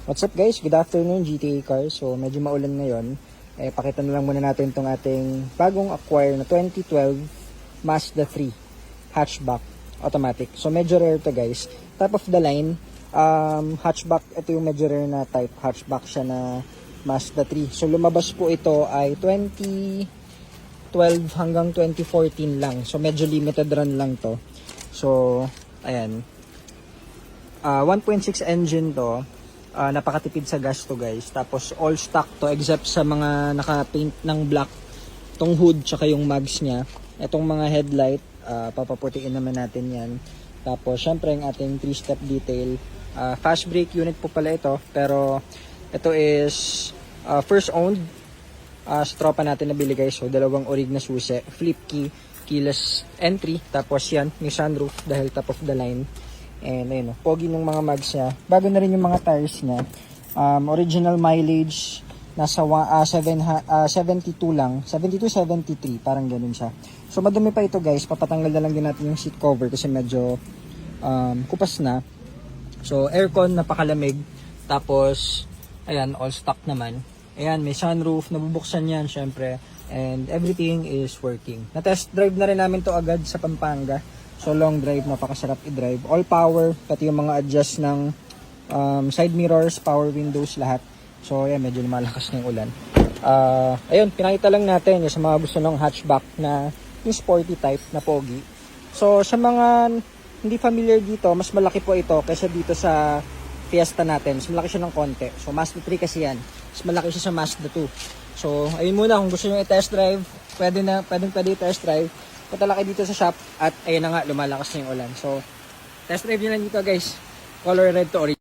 What's up guys? Good afternoon GTA Cars. So medyo maulan ngayon. Pakita na lang muna natin itong ating bagong acquire na 2012 Mazda 3 hatchback automatic. So medyo rare to guys. Top of the line hatchback. Ito yung medyo rare na type hatchback siya na Mazda 3. So lumabas po ito ay 2012 hanggang 2014 lang. So medyo limited run lang to. So ayan. 1.6 engine to. Napakatipid sa gas to guys. Tapos all stock to except sa mga naka-paint ng black tong hood tsaka yung mags niya. Itong mga headlight papaputiin naman natin yan. Tapos syempre yung ating 3-step detail. Fast brake unit po pala ito, pero ito is first owned. Sa tropa natin nabili guys. So dalawang orig na susi, flip key, keyless entry. Tapos yan may sunroof dahil top of the line. And ayun, pogi ng mga mags niya. Bago na rin yung mga tires niya. Original mileage nasa 72 lang. 72-73, parang ganun siya. So madumi pa ito guys. Papatanggal na lang din natin yung seat cover kasi medyo kupas na. So aircon, napakalamig. Tapos ayan, all stock naman. Ayan, may sunroof, nabubuksan yan syempre. And everything is working. Na-test drive na rin namin to agad sa Pampanga. So long drive, napakasarap i-drive. All power, pati yung mga adjust ng side mirrors, power windows, lahat. So yeah, medyo lumalakas na yung ulan. Ayun, pinakita lang natin yung sa mga gusto ng hatchback na yung sporty type na pogi. So sa mga hindi familiar dito, mas malaki po ito kaysa dito sa Fiesta natin. Mas malaki siya ng konti. So Mazda 3 kasi yan. Mas malaki siya sa Mazda 2. So ayun muna, kung gusto nyo i-test drive, pwede i-test drive. Punta lang kayo dito sa shop at ayun na nga, lumalakas na yung ulan. So, test drive nyo lang dito guys. Color red to orange.